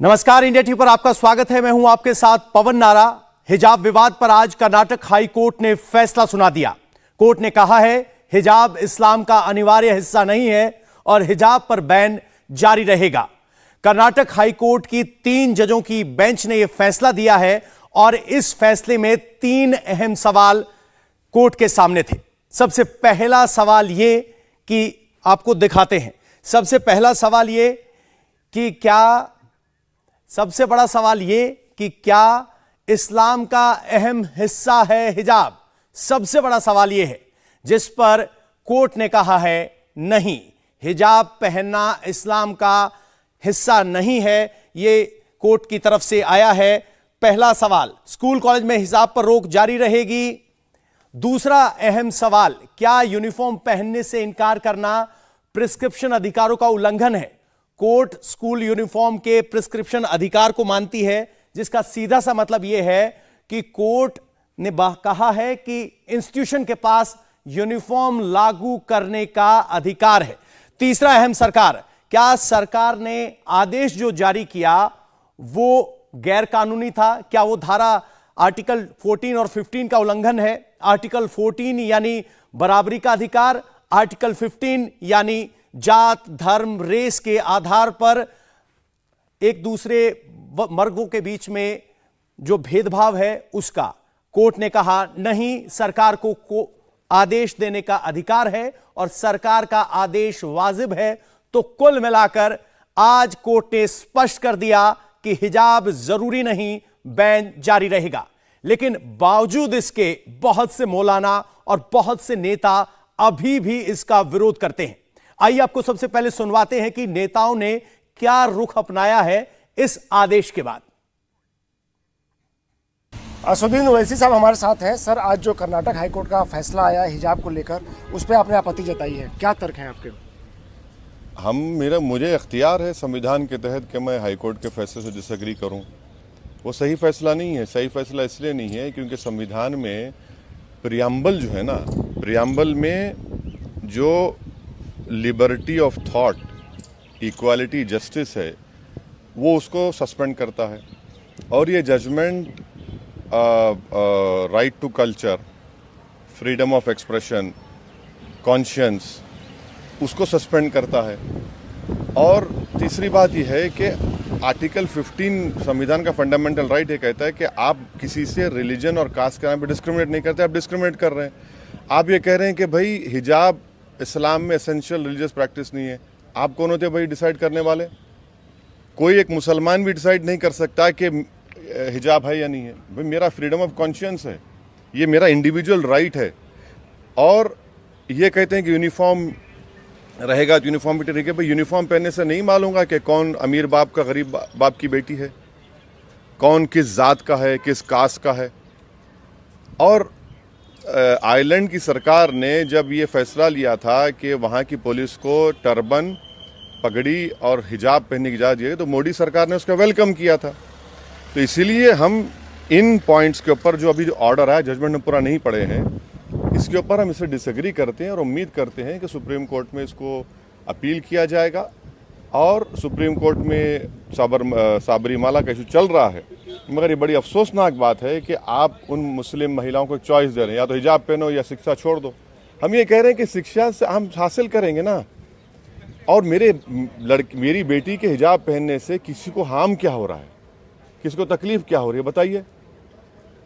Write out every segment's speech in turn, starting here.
नमस्कार, India TV पर आपका स्वागत है। मैं हूं आपके साथ पवन नारा। हिजाब विवाद पर आज कर्नाटक हाई कोर्ट ने फैसला सुना दिया। कोर्ट ने कहा है हिजाब इस्लाम का अनिवार्य हिस्सा नहीं है और हिजाब पर बैन जारी रहेगा। कर्नाटक हाई कोर्ट की 3 जजों की बेंच ने यह फैसला दिया है और इस फैसले में 3 अहम सवाल कोर्ट के सामने थे। सबसे पहला सवाल यह कि आपको दिखाते हैं। सबसे पहला सवाल यह कि सबसे बड़ा सवाल यह कि क्या इस्लाम का अहम हिस्सा है हिजाब। सबसे बड़ा सवाल यह है जिस पर कोर्ट ने कहा है नहीं, हिजाब पहनना इस्लाम का हिस्सा नहीं है। यह कोर्ट की तरफ से आया है। पहला सवाल, स्कूल कॉलेज में हिजाब पर रोक जारी रहेगी। दूसरा अहम सवाल, क्या यूनिफॉर्म पहनने से इनकार करना प्रिस्क्रिप्शन अधिकारों का उल्लंघन है। कोर्ट स्कूल यूनिफॉर्म के प्रिस्क्रिप्शन अधिकार को मानती है, जिसका सीधा सा मतलब यह है कि कोर्ट ने कहा है कि इंस्टीट्यूशन के पास यूनिफॉर्म लागू करने का अधिकार है। तीसरा अहम, क्या सरकार ने आदेश जो जारी किया वो गैर कानूनी था। क्या वो धारा आर्टिकल 14 और 15 का उल्लंघन है। आर्टिकल 14 यानी बराबरी का अधिकार, आर्टिकल 15 यानी जात, धर्म, रेस के आधार पर एक दूसरे वर्गों के बीच में जो भेदभाव है उसका। कोर्ट ने कहा नहीं, सरकार को आदेश देने का अधिकार है और सरकार का आदेश वाजिब है। तो कुल मिलाकर आज कोर्ट ने स्पष्ट कर दिया कि हिजाब जरूरी नहीं, बैन जारी रहेगा। लेकिन बावजूद इसके बहुत से मौलाना और बहुत से नेता अभी भी इसका विरोध करते हैं। आइए आपको सबसे पहले सुनवाते हैं कि नेताओं ने क्या रुख अपनाया है इस आदेश के बाद। असुद्दीन ओवैसी साहब हमारे साथ हैं। सर, आज जो कर्नाटक हाईकोर्ट का फैसला आया हिजाब को लेकर, उस पर आपने आपत्ति जताई है, क्या तर्क है आपके? मुझे इख्तियार है संविधान के तहत कि मैं हाईकोर्ट के फैसले से डिसएग्री करूं। वो सही फैसला नहीं है। सही फैसला इसलिए नहीं है क्योंकि संविधान में प्रियम्बल जो है ना, प्रियम्बल में जो liberty of thought, equality, justice है, वो उसको सस्पेंड करता है। और ये judgement right to culture, freedom of expression, conscience, उसको सस्पेंड करता है। और तीसरी बात यह है कि आर्टिकल 15 संविधान का फंडामेंटल राइट ये कहता है कि आप किसी से रिलीजन और कास्ट के नाम पे डिस्क्रिमिनेट नहीं करते। आप डिस्क्रिमिनेट कर रहे हैं। आप ये कह रहे हैं कि भाई हिजाब इस्लाम में एसेंशियल रिलीजियस प्रैक्टिस नहीं है। आप कौन होते भाई डिसाइड करने वाले? कोई एक मुसलमान भी डिसाइड नहीं कर सकता कि हिजाब है या नहीं है। भाई मेरा फ्रीडम ऑफ कॉन्शियंस है, ये मेरा इंडिविजुअल राइट है। और ये कहते हैं कि यूनिफॉर्म रहेगा तो यूनिफॉर्म भी ठीक है। भाई यूनिफॉर्म पहनने से नहीं मालूम होगा कि कौन अमीर बाप का गरीब बाप की बेटी है, कौन किस जात का है, किस कास्ट का है। और आयरलैंड की सरकार ने जब ये फैसला लिया था कि वहाँ की पुलिस को टर्बन, पगड़ी और हिजाब पहनने की इजाज़त दी, तो मोदी सरकार ने उसका वेलकम किया था। तो इसीलिए हम इन पॉइंट्स के ऊपर जो अभी जो ऑर्डर आया, जजमेंट में पूरा नहीं पढ़े हैं, इसके ऊपर हम इससे डिसएग्री करते हैं और उम्मीद करते हैं कि सुप्रीम कोर्ट में इसको अपील किया जाएगा। और सुप्रीम कोर्ट में साबरीमाला का इशू चल रहा है। मगर ये बड़ी अफसोसनाक बात है कि आप उन मुस्लिम महिलाओं को चॉइस दे रहे हैं, या तो हिजाब पहनो या शिक्षा छोड़ दो। हम ये कह रहे हैं कि शिक्षा से हम हासिल करेंगे ना। और मेरी बेटी के हिजाब पहनने से किसी को हार्म क्या हो रहा है, किसी को तकलीफ क्या हो रही है, बताइए।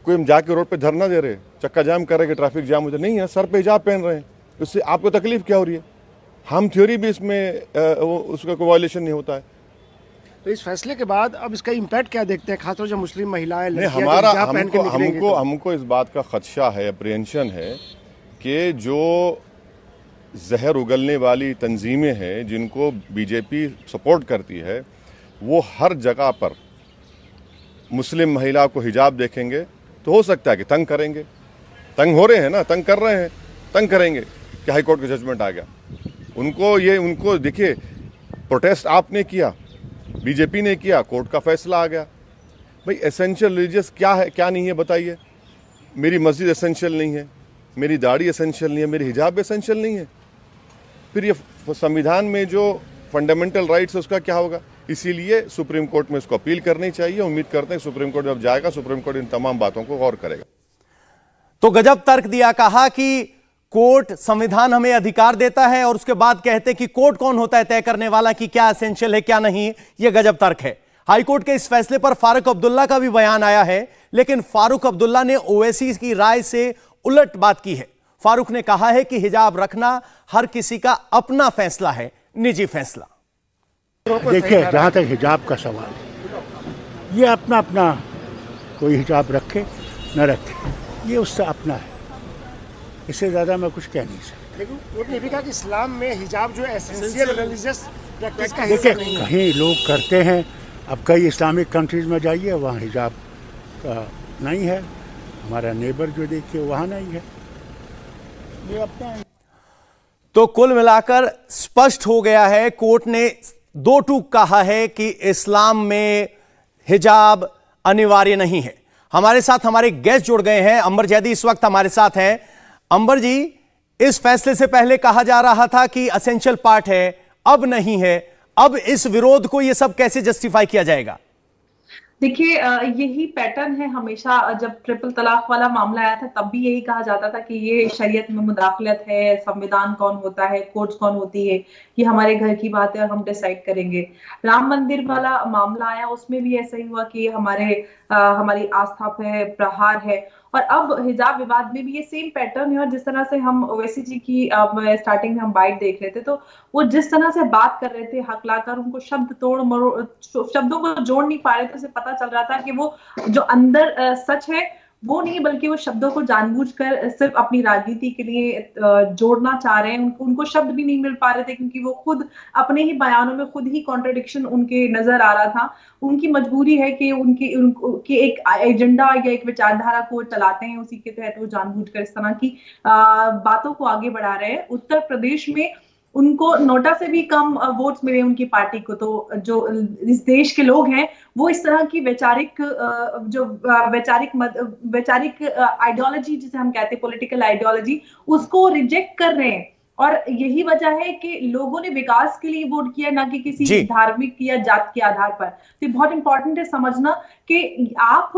कोई हम जाके रोड पे धरना दे रहे, चक्का जाम कर रहे कि ट्रैफिक जाम मुझे नहीं है, सर पे हिजाब पहन रहे हैं, उससे आपको तकलीफ क्या हो रही है? हम थ्योरी भी इसमें उसका कोई वायलेशन नहीं होता है। तो इस फैसले के बाद अब इसका इम्पैक्ट क्या देखते हैं, खासतौर जब मुस्लिम महिलाएं हमको इस बात का खदशा है, अप्रिहेंशन है कि जो जहर उगलने वाली तंजीमें हैं जिनको बीजेपी सपोर्ट करती है, वो हर जगह पर मुस्लिम महिला को हिजाब देखेंगे तो हो सकता है कि तंग करेंगे। तंग हो रहे हैं ना, तंग कर रहे हैं, तंग करेंगे कि हाई कोर्ट का जजमेंट आ गया। उनको देखिए, प्रोटेस्ट आपने किया, बीजेपी ने किया, कोर्ट का फैसला आ गया। भाई एसेंशियल रिलीजियस क्या है क्या नहीं है बताइए। मेरी मस्जिद एसेंशियल नहीं है, मेरी दाढ़ी एसेंशियल नहीं है, मेरी हिजाब एसेंशियल नहीं है। फिर ये संविधान में जो फंडामेंटल राइट्स है उसका क्या होगा? इसीलिए सुप्रीम कोर्ट में इसको अपील करनी चाहिए। उम्मीद करते हैं सुप्रीम कोर्ट जब जाएगा, सुप्रीम कोर्ट इन तमाम बातों को गौर करेगा। तो गजब तर्क दिया, कहा कि कोर्ट संविधान हमें अधिकार देता है और उसके बाद कहते कि कोर्ट कौन होता है तय करने वाला कि क्या एसेंशियल है क्या नहीं। यह गजब तर्क है। हाईकोर्ट के इस फैसले पर फारूक अब्दुल्ला का भी बयान आया है, लेकिन फारूक अब्दुल्ला ने ओवैसी की राय से उलट बात की है। फारूक ने कहा है कि हिजाब रखना हर किसी का अपना फैसला है, निजी फैसला। देखिए, जहाँ तक हिजाब का सवाल है, ये अपना अपना, कोई हिजाब रखे न रखे, ये उससे अपना है, इससे ज़्यादा मैं कुछ कह नहीं सकता। लेकिन कोर्ट ने भी कहा कि इस्लाम में हिजाब जो एसेंशियल रिलीजियस प्रैक्टिस का हिस्सा देखिए, नहीं है। कहीं लोग करते हैं, अब कई इस्लामिक कंट्रीज़ में जाइए, वहाँ हिजाब का नहीं है। हमारा नेबर जो देखिए वहाँ नहीं है, ये अपना है। तो कुल मिलाकर स्पष्ट हो गया है, कोर्ट ने दो टूक कहा है कि इस्लाम में हिजाब अनिवार्य नहीं है। हमारे साथ हमारे गेस्ट जुड़ गए हैं। अंबर जैदी इस वक्त हमारे साथ हैं। अंबर जी, इस फैसले से पहले कहा जा रहा था कि एसेंशियल पार्ट है, अब नहीं है। अब इस विरोध को यह सब कैसे जस्टिफाई किया जाएगा? देखिए, यही पैटर्न है हमेशा। जब ट्रिपल तलाक वाला मामला आया था तब भी यही कहा जाता था कि ये शरीयत में मुदाखलत है, संविधान कौन होता है, कोर्ट्स कौन होती है, ये हमारे घर की बात है और हम डिसाइड करेंगे। राम मंदिर वाला मामला आया, उसमें भी ऐसा ही हुआ कि हमारी आस्था पे प्रहार है। और अब हिजाब विवाद में भी ये सेम पैटर्न है। और जिस तरह से हम ओवैसी जी की स्टार्टिंग में हम बाइट देख रहे थे, तो वो जिस तरह से बात कर रहे थे, हकलाकर उनको शब्दों को जोड़ नहीं पा रहे थे, उसे पता चल रहा था कि वो जो अंदर सच है वो नहीं, बल्कि वो शब्दों को जानबूझकर सिर्फ अपनी राजनीति के लिए जोड़ना चाह रहे हैं। उनको शब्द भी नहीं मिल पा रहे थे, क्योंकि वो खुद अपने ही बयानों में खुद ही कॉन्ट्रडिक्शन उनके नजर आ रहा था। उनकी मजबूरी है कि उनकी एक एजेंडा या एक विचारधारा को चलाते हैं, उसी के तहत वो जानबूझकर इस तरह की बातों को आगे बढ़ा रहे हैं। उत्तर प्रदेश में उनको नोटा से भी कम वोट्स मिले उनकी पार्टी को। तो जो इस देश के लोग हैं वो इस तरह की वैचारिक आइडियोलॉजी, जिसे हम कहते हैं पॉलिटिकल आइडियोलॉजी, उसको रिजेक्ट कर रहे हैं। और यही वजह है कि लोगों ने विकास के लिए वोट किया, ना कि किसी धार्मिक या जात के आधार पर। तो बहुत इंपॉर्टेंट है समझना कि आप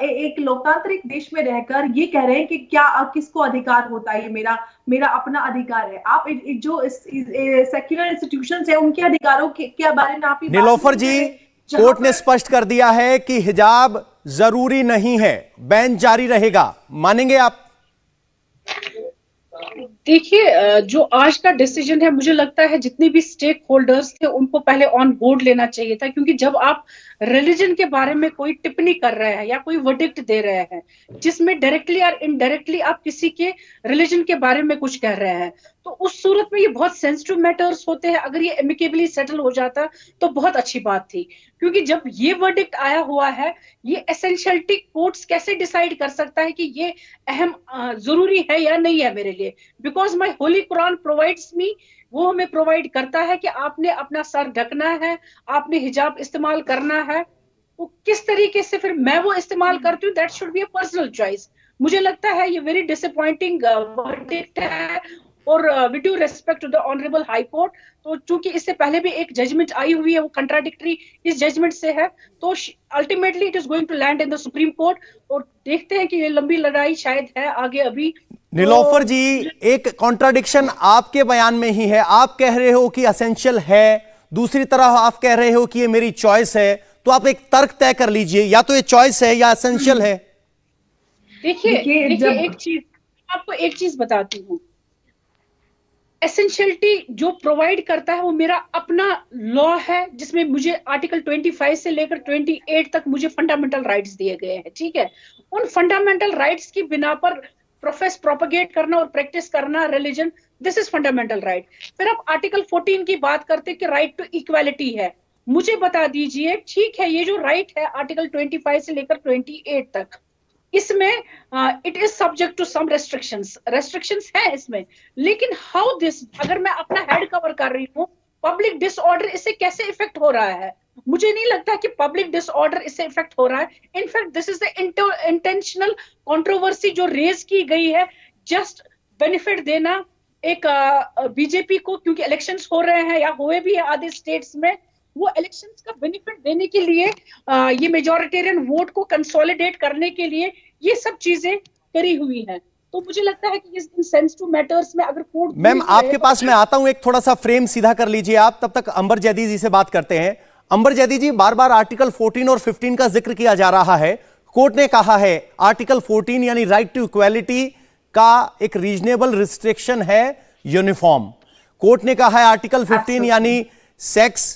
एक लोकतांत्रिक देश में रहकर ये कह रहे हैं कि क्या किसको अधिकार होता है, ये मेरा अपना अधिकार है। आप जो सेक्युलर इंस्टीट्यूशंस है उनके अधिकारों के बारे में आप ही नीलोफर जी, कोर्ट ने स्पष्ट कर दिया है कि हिजाब जरूरी नहीं है, बैन जारी रहेगा, मानेंगे आप? देखिए, जो आज का डिसीजन है, मुझे लगता है जितने भी स्टेक होल्डर्स थे उनको पहले ऑन बोर्ड लेना चाहिए था। क्योंकि जब आप रिलीजन के बारे में कोई टिप्पणी कर रहे हैं या कोई वर्डिक्ट दे रहे हैं जिसमें डायरेक्टली और इनडायरेक्टली आप किसी के रिलीजन के बारे में कुछ कह रहे हैं, तो उस सूरत में ये बहुत सेंसिटिव मैटर्स होते हैं। अगर ये एमिकेबली सेटल हो जाता तो बहुत अच्छी बात थी। क्योंकि जब ये वर्डिक्ट आया हुआ है, ये एसेंशियलिटी कोर्ट्स कैसे डिसाइड कर सकता है कि ये अहम जरूरी है या नहीं है मेरे लिए? Because my holy Quran provides me, वो हमें प्रोवाइड करता है कि आपने अपना सर ढकना है, आपने हिजाब इस्तेमाल करना है। वो किस तरीके से फिर मैं वो इस्तेमाल करती हूँ, that should be a personal choice. मुझे लगता है ये वेरी डिसअपॉइंटिंग वर्डिक्ट है। और with due respect to the honourable high court, तो चूंकि इससे पहले भी एक जजमेंट आई हुई है, वो कंट्राडिक्टरी इस जजमेंट से है, तो ultimately it is going to land in the supreme court. और देखते हैं कि ये लंबी लड़ाई शायद है आगे अभी। नीलोफर जी, एक कॉन्ट्राडिक्शन आपके बयान में ही है। आप कह रहे हो कि एसेंशियल है, दूसरी तरफ आप कह रहे हो कि ये मेरी चॉइस है। तो आप एक तर्क तय कर लीजिए, या तो ये चॉइस है या एसेंशियल है। देखिए, आपको एक चीज बताती हूँ। एसेंशियलिटी जो प्रोवाइड करता है वो मेरा अपना लॉ है, जिसमें मुझे आर्टिकल 25 से लेकर 28 तक मुझे फंडामेंटल राइट्स दिए गए हैं। ठीक है, उन फंडामेंटल राइट्स की बिना पर प्रोपेगेट करना और प्रैक्टिस करना religion, this is fundamental right. फिर आप आर्टिकल 14 की बात करते कि राइट टू इक्वालिटी है। मुझे बता दीजिए, ठीक है, ये जो राइट है आर्टिकल 25 से लेकर 28 तक, इसमें it is subject to some restrictions है इसमें। लेकिन हाउ दिस, अगर मैं अपना हेड कवर कर रही हूँ, पब्लिक डिसऑर्डर इससे कैसे इफेक्ट हो रहा है? मुझे नहीं लगता कि पब्लिक डिसऑर्डर इससे इफेक्ट हो रहा है। In fact this is the intentional controversy जो रेज की गई है, जस्ट बेनिफिट देना एक बीजेपी को, क्योंकि इलेक्शंस हो रहे हैं या हुए भी है आधे स्टेट्स में, वो इलेक्शंस का बेनिफिट देने के लिए ये मेजॉरिटेरियन वोट को कंसोलिडेट करने के लिए ये सब चीजें करी हुई हैं। तो मुझे लगता है कि इस सेंसिटिव मैटर्स में अगर कोर्ट मैम आपके पास मैं आता हूं, एक थोड़ा सा फ्रेम सीधा कर लीजिए आप, तब तक अंबर जैदी जी से बात करते हैं। अंबर जैदी जी, बार बार आर्टिकल 14 और 15 का जिक्र किया जा रहा है। कोर्ट ने कहा है आर्टिकल 14 यानी राइट टू इक्वालिटी का एक रीजनेबल रिस्ट्रिक्शन है यूनिफॉर्म। कोर्ट ने कहा है आर्टिकल 15 यानी सेक्स,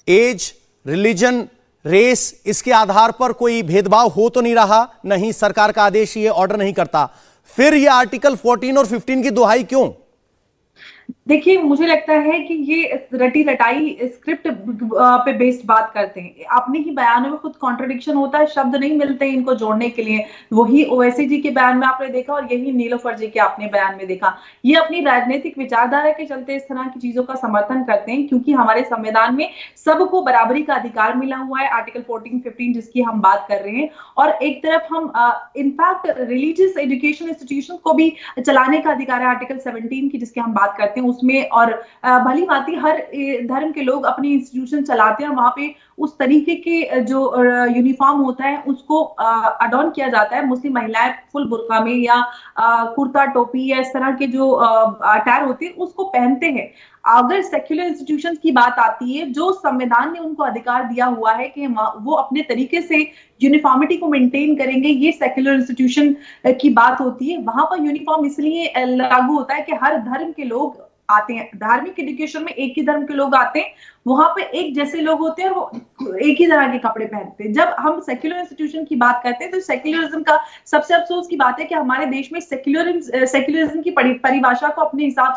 एज, रिलीजन, रेस, इसके आधार पर कोई भेदभाव हो तो नहीं रहा, नहीं सरकार का आदेश ये ऑर्डर नहीं करता, फिर ये आर्टिकल 14 और 15 की दुहाई क्यों? देखिए, मुझे लगता है कि ये रटी रटाई स्क्रिप्ट पे बेस्ड बात करते हैं। अपने ही बयानों में खुद कॉन्ट्रडिक्शन होता है, शब्द नहीं मिलते हैं इनको जोड़ने के लिए। वही ओवैसी जी के बयान में आपने देखा और यही नीलोफर जी के आपने बयान में देखा। ये अपनी राजनीतिक विचारधारा के चलते इस तरह की चीजों का समर्थन करते हैं, क्योंकि हमारे संविधान में सबको बराबरी का अधिकार मिला हुआ है, आर्टिकल 14-15 जिसकी हम बात कर रहे हैं। और एक तरफ हम इनफैक्ट रिलीजियस एजुकेशन इंस्टीट्यूशन को भी चलाने का अधिकार है, आर्टिकल 17 की जिसकी हम बात करते हैं उसमें। और भली भांति हर धर्म के लोग अपनी इंस्टीट्यूशन चलाते हैं, वहां पे उस तरीके के जो यूनिफॉर्म होता है उसको अडॉन किया जाता है। मुस्लिम महिलाएं फुल बुर्का में या कुर्ता टोपी या इस तरह के जो अटायर होते हैं उसको पहनते हैं। अगर सेक्युलर इंस्टीट्यूशंस की बात आती है, जो संविधान ने उनको अधिकार दिया हुआ है कि वो अपने तरीके से यूनिफॉर्मिटी को मेंटेन करेंगे, ये सेक्युलर इंस्टीट्यूशन की बात होती है। वहां पर यूनिफॉर्म इसलिए लागू होता है कि हर धर्म के लोग आते हैं, धार्मिक एजुकेशन में एक ही धर्म के लोग आते हैं, वहां पे एक जैसे लोग होते हैं, वो एक ही तरह के कपड़े पहनते हैं। जब हम सेक्युलर इंस्टीट्यूशन की बात करते हैं तो सेक्युलरिज्म का सबसे अफसोस की बात है कि हमारे देश में सेक्युलरिज्म की परिभाषा को अपने हिसाब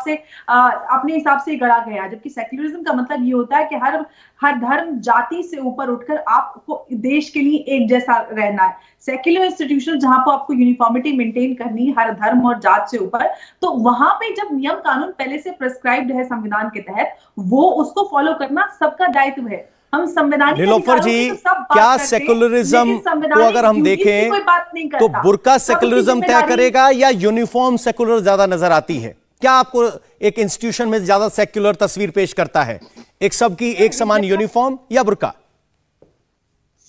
से गढ़ा गया, जबकि सेक्युलरिज्म का मतलब ये होता है कि हर धर्म जाति से ऊपर उठकर आपको देश के लिए एक जैसा रहना है। सेक्युलर इंस्टीट्यूशन जहां पर आपको यूनिफॉर्मिटी मेंटेन करनी है हर धर्म और जात से ऊपर, तो वहां पे जब नियम कानून पहले से प्रिस्क्राइब्ड है संविधान के तहत, वो उसको फॉलो करना सबका दायित्व है। हम संविधान नीलोफर जी, क्या सेकुलरिज्म को अगर हम देखें तो बुर्का सेकुलरिज्म तय करेगा या यूनिफॉर्म सेकुलर ज्यादा नजर आती है? क्या आपको एक इंस्टीट्यूशन में ज्यादा सेक्युलर तस्वीर पेश करता है, एक सबकी एक समान यूनिफॉर्म या बुर्का?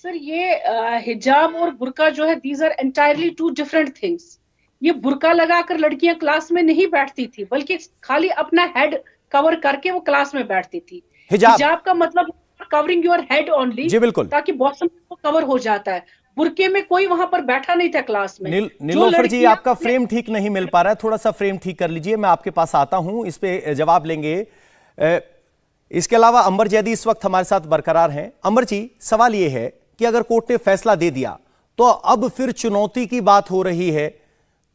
सर, ये हिजाब और बुर्का जो है, these are entirely two different things. ये बुर्का लगाकर लड़कियां क्लास में नहीं बैठती थी, बल्कि खाली अपना हेड कवर करके वो क्लास में बैठती थी। हिजाब का मतलब कवरिंग योर हेड ओनली, जी बिल्कुल, ताकि बॉटम कवर हो जाता है। बुर्के में कोई वहां पर बैठा नहीं था क्लास में। नीलोफर जी, आपका फ्रेम ठीक नहीं मिल पा रहा है, थोड़ा सा फ्रेम ठीक कर लीजिए, मैं आपके पास आता हूं, इस पे जवाब लेंगे। इसके अलावा अंबर जैदी इस वक्त हमारे साथ बरकरार हैं। अंबर जी, सवाल यह है कि अगर कोर्ट ने फैसला दे दिया तो अब फिर चुनौती की बात हो रही है।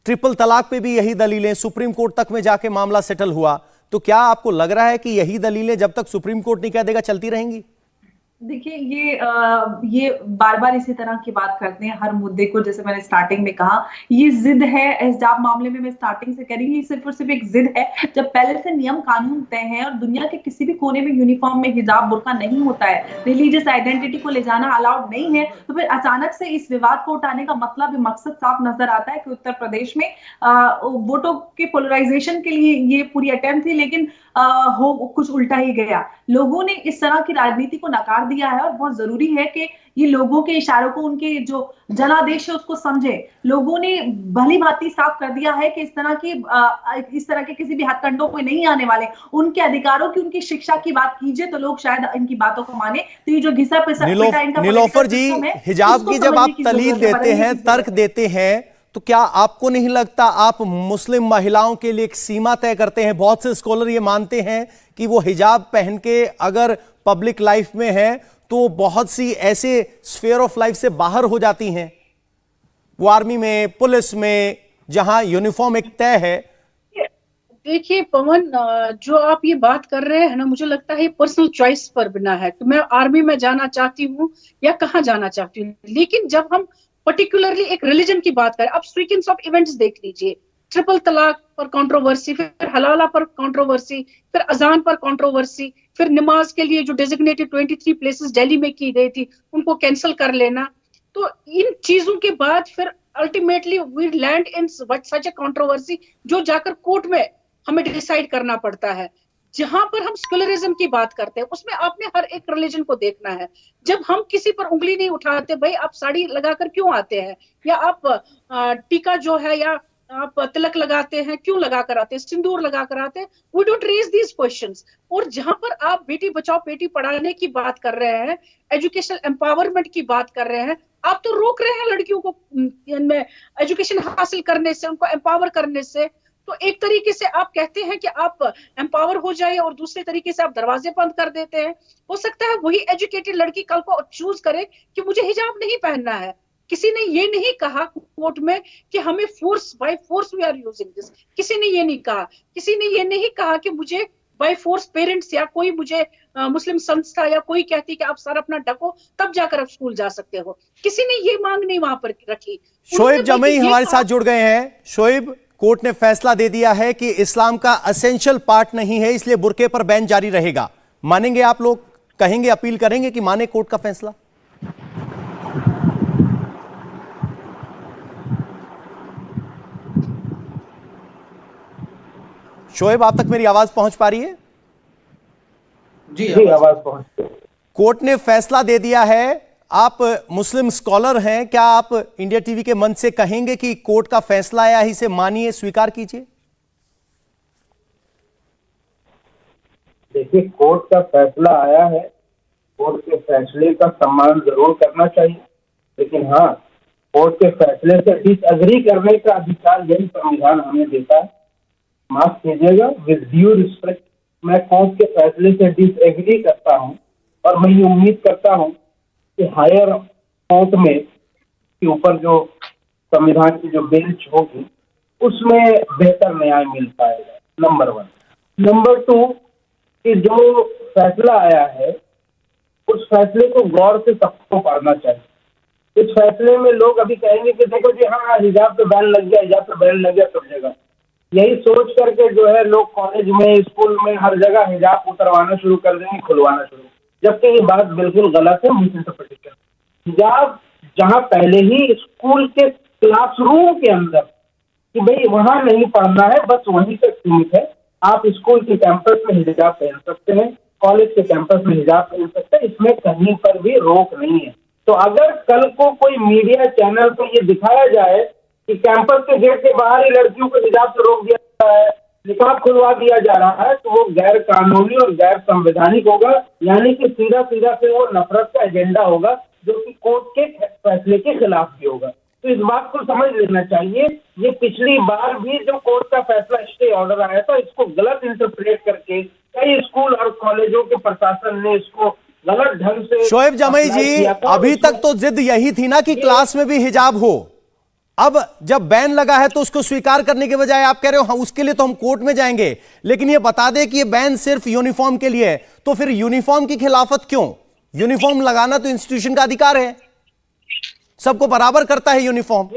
ट्रिपल तलाक पे भी यही दलीलें, सुप्रीम कोर्ट तक में जाके मामला सेटल हुआ, तो क्या आपको लग रहा है कि यही दलीलें जब तक सुप्रीम कोर्ट नहीं कह देगा चलती रहेंगी? देखिए, ये बार बार इसी तरह की बात करते हैं हर मुद्दे को। जैसे मैंने स्टार्टिंग में कहा, ये जिद है हिजाब मामले में, मैं स्टार्टिंग से कह रही हूँ, ये सिर्फ और सिर्फ एक जिद है। जब पहले से नियम कानून तय है और दुनिया के किसी भी कोने में यूनिफॉर्म में हिजाब बुर्का नहीं होता है, रिलीजियस आइडेंटिटी को ले जाना अलाउड नहीं है, तो फिर अचानक से इस विवाद को उठाने का मतलब, मकसद साफ नजर आता है कि उत्तर प्रदेश में वोटों के पोलराइजेशन के लिए ये पूरी अटेम्प्ट थी, लेकिन हो कुछ उल्टा ही गया। लोगों ने इस तरह की राजनीति को नकार दिया है और बहुत जरूरी है कि ये लोगों के इशारों को, उनके जो जनादेश है उसको समझे। लोगों ने भली भांति साफ कर दिया है कि इस तरह के किसी भी हथकंडों पे नहीं आने वाले। उनके अधिकारों की, उनकी शिक्षा की बात कीजिए तो लोग शायद इनकी बातों को माने। तो ये जो घिसा पिसा नीलोफर जी, हिजाब की जब आप दलील देते हैं, तर्क देते हैं, तो क्या आपको नहीं लगता आप मुस्लिम महिलाओं के लिए एक सीमा तय करते हैं? बहुत से स्कॉलर ये मानते हैं कि वो हिजाब पहन के अगर पब्लिक लाइफ में है तो बहुत सी ऐसे स्फीयर ऑफ लाइफ से बाहर हो जाती हैं, वो आर्मी में, पुलिस में, जहां यूनिफॉर्म एक तय है। देखिए पवन, जो आप ये बात कर रहे हैं ना, मुझे लगता है पर्सनल चॉइस पर बिना है कि मैं आर्मी में जाना चाहती हूँ या कहाँ जाना चाहती हूँ। लेकिन जब हम पर्टिकुलरली एक रिलीजन की बात करें, अब सीक्वेंस ऑफ इवेंट्स देख लीजिए। ट्रिपल तलाक पर कंट्रोवर्सी, फिर हलाला पर कंट्रोवर्सी, फिर अजान पर कंट्रोवर्सी, फिर नमाज के लिए जो डेजिग्नेटेड 23 प्लेसेस दिल्ली में की गई थी उनको कैंसिल कर लेना। तो इन चीजों के बाद फिर ultimately we land in such a controversy, जो जाकर कोर्ट में हमें डिसाइड करना पड़ता है। जहां पर हम सेक्युलरिज्म की बात करते हैं उसमें आपने हर एक रिलीजन को देखना है। जब हम किसी पर उंगली नहीं उठाते, भाई आप साड़ी लगाकर क्यों आते हैं, या आप टीका जो है या आप तिलक लगाते हैं क्यों लगाकर आते हैं, सिंदूर लगाकर आते हैं, we don't raise these questions. और जहां पर आप बेटी बचाओ बेटी पढ़ाने की बात कर रहे हैं, एजुकेशनल एम्पावरमेंट की बात कर रहे हैं, आप तो रोक रहे हैं लड़कियों को एजुकेशन हासिल करने से, उनको एम्पावर करने से। तो एक तरीके से आप कहते हैं कि आप एम्पावर हो जाए और दूसरे तरीके से आप दरवाजे बंद कर देते हैं। हो सकता है वही एजुकेटेड लड़की कल को चूज करे कि मुझे हिजाब नहीं पहनना है। किसी ने ये नहीं कहा कोर्ट में कि हमें by force we are using this. किसी ने ये नहीं कहा। किसी ने ये नहीं कहा कि मुझे बाय फोर्स पेरेंट्स या कोई मुझे मुस्लिम संस्था या कोई कहती कि आप सर अपना ढको तब जाकर आप स्कूल जा सकते हो। किसी ने ये मांग नहीं वहां पर रखी। शोएब जमई हमारे साथ जुड़ गए हैं। शोएब, कोर्ट ने फैसला दे दिया है कि इस्लाम का एसेंशियल पार्ट नहीं है, इसलिए बुर्के पर बैन जारी रहेगा। मानेंगे आप लोग? कहेंगे, अपील करेंगे कि माने कोर्ट का फैसला? शोएब, आप तक मेरी आवाज पहुंच पा रही है? जी आवाज पहुंच। कोर्ट ने फैसला दे दिया है। आप मुस्लिम स्कॉलर हैं, क्या आप इंडिया टीवी के मंच से कहेंगे कि कोर्ट का फैसला आया है, इसे मानिए, स्वीकार कीजिए? देखिए, कोर्ट का फैसला आया है, कोर्ट के फैसले का सम्मान जरूर करना चाहिए, लेकिन हाँ, कोर्ट के फैसले से डिसएग्री करने का अधिकार यही संविधान हमें देता है। माफ कीजिएगा, विद ड्यू रिस्पेक्ट, मैं कोर्ट के फैसले से डिसएग्री करता हूं और मैं ये उम्मीद करता हूं कि हायर कोर्ट में के ऊपर जो संविधान की जो बेंच होगी उसमें बेहतर न्याय मिल पाएगा। नंबर 1। नंबर 2, कि जो फैसला आया है उस फैसले को गौर से सबको पढ़ना चाहिए। इस फैसले में लोग अभी कहेंगे कि देखो जी, हाँ हिजाब पे बैन लग गया, हिजाब पे बैन लग गया सब जगह। यही सोच करके जो है लोग कॉलेज में, स्कूल में, हर जगह हिजाब उतरवाना शुरू कर देंगे, खुलवाना शुरू, जबकि ये बात बिल्कुल गलत है, मिस इंटरप्रिटेशन। हिजाब जहां पहले ही स्कूल के क्लासरूम के अंदर कि भाई वहां नहीं पढ़ना है, बस वहीं तक सीमित है। आप स्कूल के कैंपस में हिजाब पहन सकते हैं, कॉलेज के कैंपस में हिजाब पहन सकते हैं, इसमें कहीं पर भी रोक नहीं है। तो अगर कल को कोई मीडिया चैनल पर ये दिखाया जाए कि कैंपस के गेट के बाहर ही लड़कियों को हिजाब से रोक दिया जा रहा है, निकाब खुलवा दिया जा रहा है, तो वो गैर कानूनी और गैर संवैधानिक होगा, यानी कि सीधा सीधा से वो नफरत का एजेंडा होगा, जो कि कोर्ट के फैसले के खिलाफ भी होगा। तो इस बात को समझ लेना चाहिए। ये पिछली बार भी जो कोर्ट का फैसला स्टे ऑर्डर आया था, इसको गलत इंटरप्रेट करके कई स्कूल और कॉलेजों के प्रशासन ने इसको गलत ढंग से। शोएब जमई जी, अभी तक तो जिद यही थी ना कि क्लास में भी हिजाब हो। अब जब बैन लगा है तो उसको स्वीकार करने के बजाय आप कह रहे हो हाँ उसके लिए तो हम कोर्ट में जाएंगे, लेकिन ये बता दें कि ये बैन सिर्फ यूनिफॉर्म के लिए है। तो फिर यूनिफॉर्म की खिलाफत क्यों? यूनिफॉर्म लगाना तो इंस्टीट्यूशन का अधिकार है, सबको बराबर करता है यूनिफॉर्म।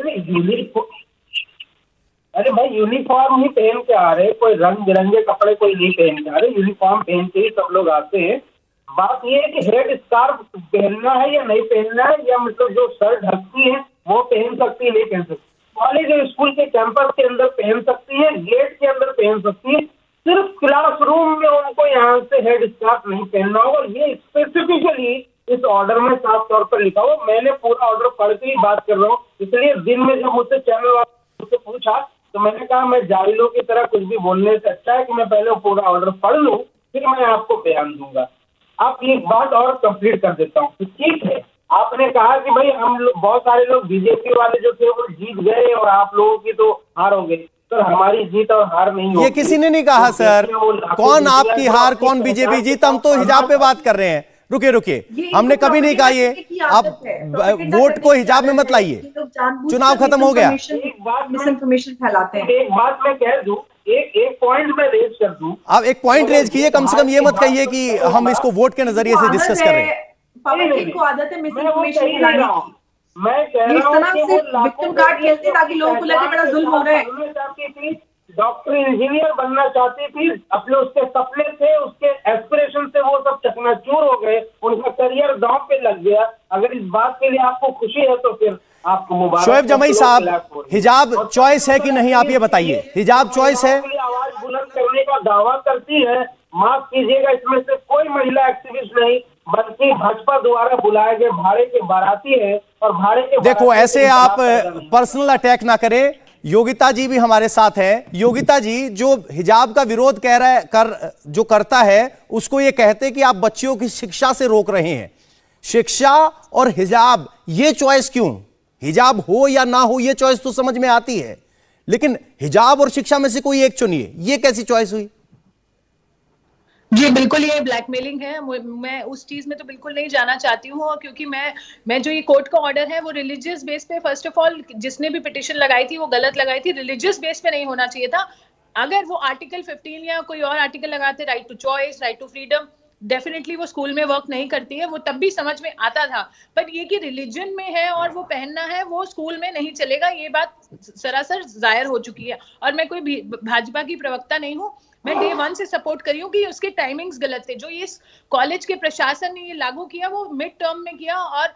अरे भाई, यूनिफॉर्म ही पहन के आ रहे, कोई रंग बिरंगे कपड़े कोई नहीं पहन के आ रहे, यूनिफॉर्म पहन के ही सब लोग आते हैं। बात ये है कि हेड स्कार्फ पहनना है या नहीं पहनना है, या मतलब जो सर ढकती है वो पहन सकती है, नहीं पहन सकती। कॉलेज और स्कूल के कैंपस के अंदर पहन सकती है, गेट के अंदर पहन सकती है, सिर्फ क्लासरूम में उनको यहाँ से हेड स्कार्फ नहीं पहनना होगा। ये स्पेसिफिकली इस ऑर्डर में साफ तौर पर लिखा हुआ। मैंने पूरा ऑर्डर पढ़ के ही बात कर रहा हूँ, इसलिए दिन में जब मुझसे चैनल वाले मुझसे पूछा तो मैंने कहा मैं जाहिलों की तरह कुछ भी बोलने से अच्छा है कि मैं पहले पूरा ऑर्डर पढ़ लूँ, फिर मैं आपको बयान दूंगा। आप एक बात और कंप्लीट कर देता हूँ। ठीक है, आपने कहा कि भाई हम लोग, बहुत सारे लोग बीजेपी वाले जो थे वो जीत गए और आप लोगों की तो हार हो गई। सर, हमारी जीत और हार नहीं होगी। ये किसी ने नहीं कहा सर। कौन आपकी हार, कौन बीजेपी जीत? हम तो हिजाब पे बात कर रहे हैं। रुकिए, हमने कभी नहीं कहा ये। आप वोट को हिजाब में मत लाइए, चुनाव खत्म हो गया। मिस इन्फॉर्मेशन फैलाते हैं। एक बात मैं कह दूं, एक पॉइंट में रेज कर दूं। आप एक पॉइंट रेज कीजिए, कम से कम ये मत कहिए कि हम इसको वोट के नजरिए से डिस्कस कर रहे हैं। पवन को आदत है मिस इन्फॉर्मेशन फैलाने की। मैं कह रहा हूं कि वो विक्टिम कार्ड खेलते ताकि लोगों को लगे बड़ा जुल्म हो रहा है। डॉक्टर इंजीनियर बनना चाहती थी, अपने उसके सपने थे, उसके एस्पिरेशन से वो सब चकनाचूर हो गए, उनका करियर दांव पे लग गया। अगर इस बात के लिए आपको खुशी है तो फिर आपको मुबारक। शोएब जमई साहब, हिजाब चॉइस है कि नहीं, आप ये बताइए। हिजाब चॉइस है? आवाज बुलंद करने का दावा करती है, माफ कीजिएगा, इसमें से कोई महिला एक्टिविस्ट नहीं बल्कि भाजपा द्वारा बुलाए गए भाड़े के बाराती है। और भाड़े के देखो, ऐसे आप पर्सनल अटैक ना करें। योगिता जी भी हमारे साथ हैं। योगिता जी, जो हिजाब का विरोध कह रहा है जो करता है, उसको ये कहते हैं कि आप बच्चियों की शिक्षा से रोक रहे हैं। शिक्षा और हिजाब, ये चॉइस क्यों? हिजाब हो या ना हो, ये चॉइस तो समझ में आती है, लेकिन हिजाब और शिक्षा में से कोई एक चुनिए, ये कैसी चॉइस हुई? जी बिल्कुल, ये ब्लैकमेलिंग है। मैं उस चीज में तो बिल्कुल नहीं जाना चाहती हूँ, क्योंकि मैं जो ये कोर्ट का ऑर्डर है वो रिलीजियस बेस पे, फर्स्ट ऑफ ऑल जिसने भी पिटीशन लगाई थी वो गलत लगाई थी, रिलीजियस बेस पे नहीं होना चाहिए था। अगर वो आर्टिकल 15 या कोई और आर्टिकल लगाते, right to choice, right to freedom, definitely वो स्कूल में वर्क नहीं करती है, वो तब भी समझ में आता था। पर ये कि रिलीजन में है और वो पहनना है, वो स्कूल में नहीं चलेगा, ये बात सरासर जाहिर हो चुकी है। और मैं कोई भाजपा की प्रवक्ता नहीं हूँ, मैं डे 1 से सपोर्ट करी हूँ कि उसके टाइमिंग्स गलत थे। जो ये कॉलेज के प्रशासन ने ये लागू किया वो मिड टर्म में किया, और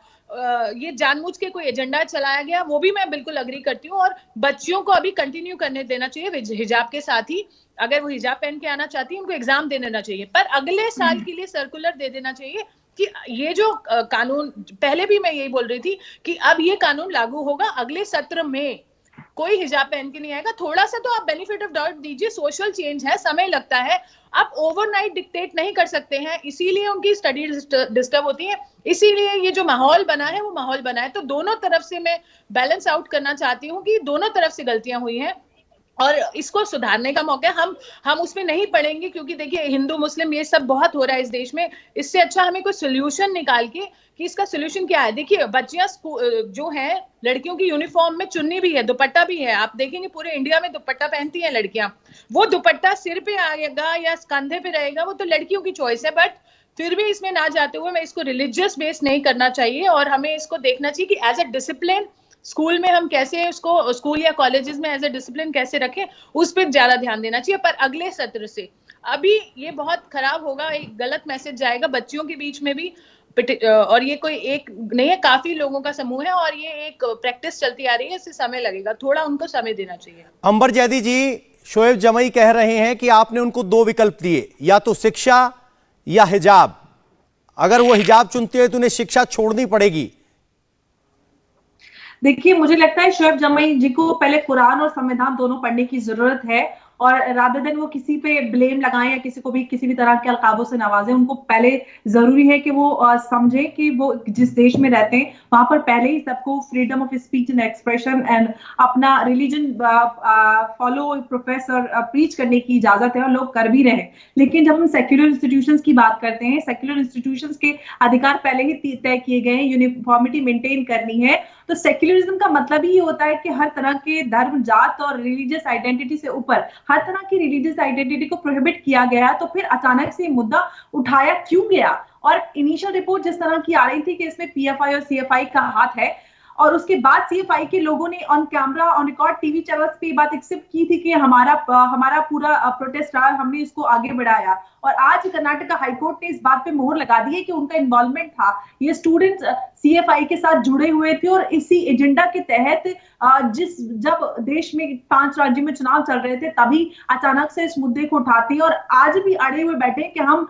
ये जानबूझ के कोई एजेंडा चलाया गया, वो भी मैं बिल्कुल अग्री करती हूँ। और बच्चियों को अभी कंटिन्यू करने देना चाहिए हिजाब के साथ ही। अगर वो हिजाब पहन के आना चाहती है, उनको एग्जाम दे देना चाहिए, पर अगले साल के लिए सर्कुलर दे देना चाहिए कि ये जो कानून, पहले भी मैं यही बोल रही थी कि अब ये कानून लागू होगा, अगले सत्र में कोई हिजाब पहन के नहीं आएगा। थोड़ा सा तो आप बेनिफिट ऑफ डाउट दीजिए, सोशल चेंज है, समय लगता है, आप ओवरनाइट डिक्टेट नहीं कर सकते हैं, इसीलिए उनकी स्टडी डिस्टर्ब होती है, इसीलिए ये जो माहौल बना है वो माहौल बना है। तो दोनों तरफ से मैं बैलेंस आउट करना चाहती हूँ कि दोनों तरफ से गलतियां हुई हैं और इसको सुधारने का मौका है। हम उसमें नहीं पड़ेंगे, क्योंकि देखिए हिंदू मुस्लिम ये सब बहुत हो रहा है इस देश में। इससे अच्छा हमें कोई सोल्यूशन निकाल के कि इसका सोल्यूशन क्या है। देखिए बच्चियां जो हैं, लड़कियों की यूनिफॉर्म में चुन्नी भी है, दुपट्टा भी है। आप देखेंगे पूरे इंडिया में दुपट्टा पहनती हैं लड़कियां। वो दुपट्टा सिर पे आएगा या कंधे पे रहेगा, वो तो लड़कियों की चॉइस है। बट फिर भी इसमें ना जाते हुए मैं इसको रिलीजियस बेस नहीं करना चाहिए, और हमें इसको देखना चाहिए कि एज ए डिसिप्लिन स्कूल में हम कैसे उसको, स्कूल या कॉलेजेस में एज ए डिसिप्लिन कैसे रखें, उस पर ज्यादा ध्यान देना चाहिए। पर अगले सत्र से अभी ये बहुत खराब होगा, एक गलत मैसेज जाएगा बच्चियों के बीच में भी। और ये कोई एक नहीं है, काफी लोगों का समूह है और ये एक प्रैक्टिस चलती आ रही है, इससे समय लगेगा, थोड़ा उनको समय देना चाहिए। अंबर जैदी जी, शोएब जमई कह रहे हैं कि आपने उनको 2 विकल्प दिए, या तो शिक्षा या हिजाब। अगर वो हिजाब चुनती है तो उन्हें शिक्षा छोड़नी पड़ेगी। देखिए, मुझे लगता है शोएब जमई जी को पहले कुरान और संविधान दोनों पढ़ने की जरूरत है, और रादर देन वो किसी पे ब्लेम लगाएं या किसी को भी किसी भी तरह के अलकाबों से नवाजें, उनको पहले जरूरी है कि वो समझे कि वो जिस देश में रहते हैं वहां पर पहले ही सबको freedom of speech and expression and अपना रिलीजन फॉलो, प्रोफेस और प्रीच करने की इजाजत है, और लोग कर भी रहे हैं। लेकिन जब हम सेक्युलर इंस्टीट्यूशंस की बात करते हैं, सेक्युलर इंस्टीट्यूशंस के अधिकार पहले ही तय किए गए हैं, यूनिफॉर्मिटी मेंटेन करनी है। तो सेक्युलरिज्म का मतलब ही होता है कि हर तरह के धर्म, जात और रिलीजियस आइडेंटिटी से ऊपर हर तरह की रिलीजियस आइडेंटिटी को प्रोहिबिट किया गया। तो फिर अचानक से मुद्दा उठाया क्यों गया? और इनिशियल रिपोर्ट जिस तरह की आ रही थी कि इसमें पीएफआई और सीएफआई का हाथ है, और उसके बाद सीएफआई के लोगों ने on camera, on record TV channels पे बात एक्सेप्ट की थी कि हमारा पूरा प्रोटेस्ट रहा, हमने इसको आगे बढ़ाया। और आज कर्नाटक हाईकोर्ट ने इस बात पे मोहर लगा दी है कि उनका इन्वॉल्वमेंट था, ये स्टूडेंट्स सीएफआई के साथ जुड़े हुए थे, और इसी एजेंडा के तहत जब देश में 5 राज्यों में चुनाव चल रहे थे तभी अचानक से इस मुद्दे को उठाते हैं, और आज भी अड़े हुए बैठे कि हम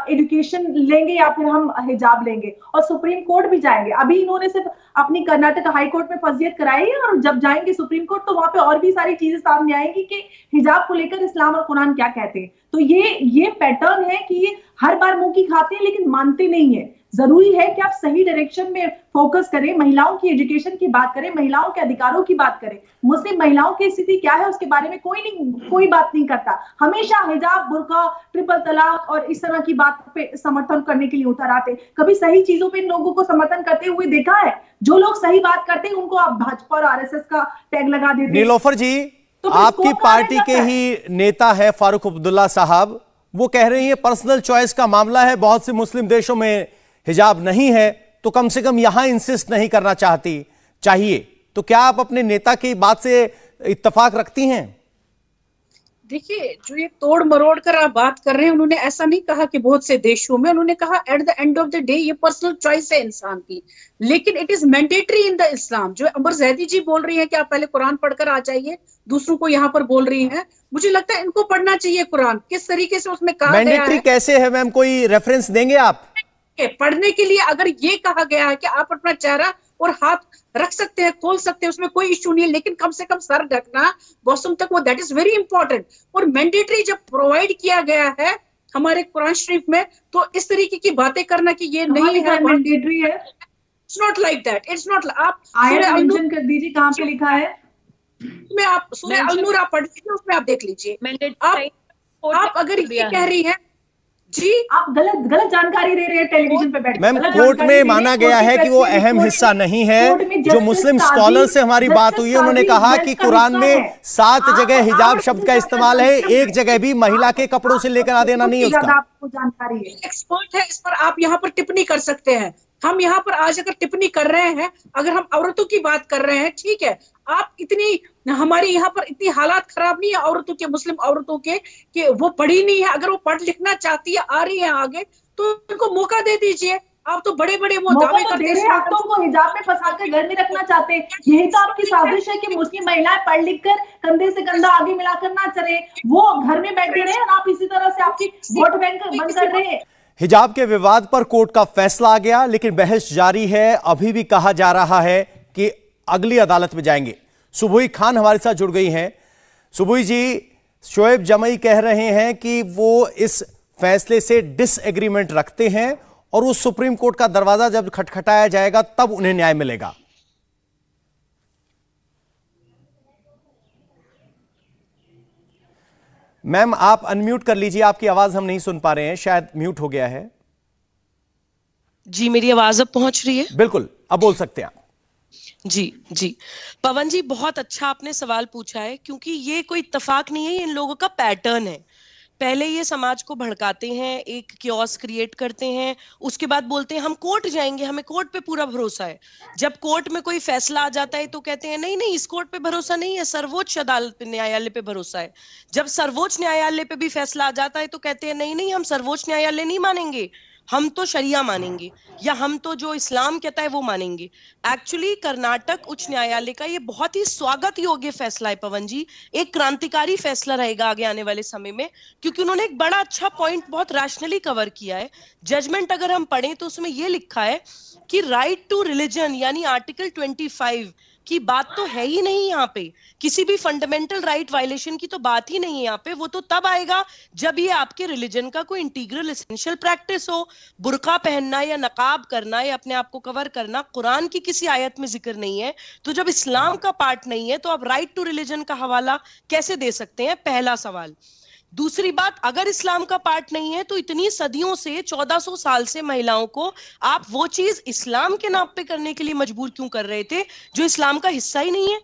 एजुकेशन लेंगे या फिर हम हिजाब लेंगे, और सुप्रीम कोर्ट भी जाएंगे। अभी इन्होंने सिर्फ अपनी कर्नाटक हाई कोर्ट में फर्जियत कराई है, और जब जाएंगे सुप्रीम कोर्ट तो वहां पे और भी सारी चीजें सामने आएंगी कि हिजाब को लेकर इस्लाम और कुरान क्या कहते हैं। तो ये पैटर्न है कि ये हर बार मुंह की खाते हैं लेकिन मानते नहीं है। जरूरी है कि आप सही डायरेक्शन में फोकस करें, महिलाओं की एजुकेशन की बात करें, महिलाओं के अधिकारों की बात करें। मुस्लिम महिलाओं की स्थिति क्या है उसके बारे में कोई बात नहीं करता। हमेशा हिजाब, बुर्का, ट्रिपल तलाक और इस तरह की बात पे समर्थन करने के लिए उतर आते। कभी सही चीजों पे इन लोगों को समर्थन करते हुए देखा है? जो लोग सही बात करते हैं उनको आप भाजपा और आरएसएस का टैग लगा देते हैं। नीलोफर जी, तो आपकी पार्टी के ही नेता है फारूक अब्दुल्ला साहब, वो कह रही है पर्सनल चॉइस का मामला है, बहुत से मुस्लिम देशों में हिजाब नहीं है तो कम से कम यहां इंसिस्ट नहीं करना चाहिए। तो क्या आप अपने नेता की बात से इत्तेफाक रखती हैं? देखिए, जो ये तोड़ मरोड़ कर आप बात कर रहे हैं, उन्होंने ऐसा नहीं कहा कि बहुत से देशों में, उन्होंने कहा at the end of the day ये पर्सनल चॉइस है इंसान की, लेकिन it is mandatory in the Islam. जो अंबर जैदी जी बोल रही है कि आप पहले कुरान पढ़कर आ जाइए, दूसरों को यहाँ पर बोल रही हैं। मुझे लगता है इनको पढ़ना चाहिए कुरान, किस तरीके से उसमें कहा गया मैंडेटरी है। कैसे है मैम, कोई रेफरेंस देंगे आप? पढ़ने के लिए अगर ये कहा गया है कि आप अपना चेहरा और हाथ रख सकते हैं, खोल सकते हैं, उसमें कोई इश्यू नहीं है, लेकिन कम से कम सर ढकना वॉशरूम तक, वो दैट इज वेरी इंपॉर्टेंट। और मैंडेटरी जब प्रोवाइड किया गया है हमारे कुरान शरीफ में, तो इस तरीके की बातें करना कि ये नहीं है मैंडेटरी है, it's not like that, it's not. आप आयत मेंशन कर दीजिए कहाँ पे लिखा है। में आप सूरह अल-नूर आप पढ़ लीजिए, उसमें आप देख लीजिए। आप अगर ये कह रही हैं जी, आप गलत जानकारी दे रहे हैं टेलीविजन पे बैठ। मैम कोर्ट में माना गया है कि वो अहम हिस्सा नहीं है। जो मुस्लिम स्कॉलर से हमारी बात हुई है उन्होंने कहा कि कुरान में 7 जगह हिजाब शब्द का इस्तेमाल है, एक जगह भी महिला के कपड़ों से लेकर आ देना नहीं है उसका। आपको जानकारी है, एक्सपर्ट है इस पर, आप यहाँ पर टिप्पणी कर सकते हैं। हम यहाँ पर आज अगर टिप्पणी कर रहे हैं, अगर हम औरतों की बात कर रहे हैं, ठीक है, आप इतनी हमारी यहाँ पर इतनी हालात खराब नहीं है औरतों के, मुस्लिम औरतों के, कि वो पढ़ी नहीं है। अगर वो पढ़ लिखना चाहती है, आ रही है आगे, तो उनको मौका दे दीजिए। आप तो बड़े बड़े वो दावे करते हैं, आप तो उनको हिजाब में फंसा कर घर में रखना चाहते हैं। यही तो आपकी साजिश है कि मुस्लिम महिलाएं पढ़ लिख कर कंधे से कंधा आगे मिलाकर ना चले, वो घर में बैठे रहे, और आप इसी तरह से आपकी वोट बैंक बंद कर रहे हैं। हिजाब के विवाद पर कोर्ट का फैसला आ गया, लेकिन बहस जारी है। अभी भी कहा जा रहा है कि अगली अदालत में जाएंगे। सुबुई खान हमारे साथ जुड़ गई हैं। सुबुई जी, शोएब जमई कह रहे हैं कि वो इस फैसले से डिसएग्रीमेंट रखते हैं और उस सुप्रीम कोर्ट का दरवाजा जब खटखटाया जाएगा तब उन्हें न्याय मिलेगा। मैम आप अनम्यूट कर लीजिए, आपकी आवाज हम नहीं सुन पा रहे हैं, शायद म्यूट हो गया है। जी मेरी आवाज अब पहुंच रही है? बिल्कुल, अब बोल सकते हैं आप। जी पवन जी, बहुत अच्छा आपने सवाल पूछा है, क्योंकि ये कोई इत्तेफाक नहीं है, ये इन लोगों का पैटर्न है। पहले ये समाज को भड़काते हैं, एक क्योस क्रिएट करते हैं, उसके बाद बोलते हैं हम कोर्ट जाएंगे, हमें कोर्ट पे पूरा भरोसा है। जब कोर्ट में कोई फैसला आ जाता है तो कहते हैं नहीं नहीं, इस कोर्ट पे भरोसा नहीं है, सर्वोच्च अदालत पे, न्यायालय पे भरोसा है। जब सर्वोच्च न्यायालय पे भी फैसला आ जाता है तो कहते हैं नहीं नहीं, हम सर्वोच्च न्यायालय नहीं मानेंगे, हम तो शरिया मानेंगे, या हम तो जो इस्लाम कहता है वो मानेंगे। एक्चुअली कर्नाटक उच्च न्यायालय का ये बहुत ही स्वागत योग्य फैसला है पवन जी, एक क्रांतिकारी फैसला रहेगा आगे आने वाले समय में, क्योंकि उन्होंने एक बड़ा अच्छा पॉइंट बहुत रैशनली कवर किया है। जजमेंट अगर हम पढ़ें तो उसमें ये लिखा है कि राइट टू रिलीजन यानी आर्टिकल 25 की बात तो है ही नहीं यहाँ पे, किसी भी फंडामेंटल राइट वायलेशन की तो बात ही नहीं है यहाँ पे। वो तो तब आएगा जब ये आपके रिलीजन का कोई इंटीग्रल एसेंशियल प्रैक्टिस हो। बुर्का पहनना या नकाब करना या अपने आप को कवर करना कुरान की किसी आयत में जिक्र नहीं है, तो जब इस्लाम का पार्ट नहीं है तो आप राइट टू रिलीजन का हवाला कैसे दे सकते हैं? पहला सवाल। दूसरी बात, अगर इस्लाम का पार्ट नहीं है तो इतनी सदियों से, 1400 साल से महिलाओं को आप वो चीज इस्लाम के नाम पे करने के लिए मजबूर क्यों कर रहे थे जो इस्लाम का हिस्सा ही नहीं है?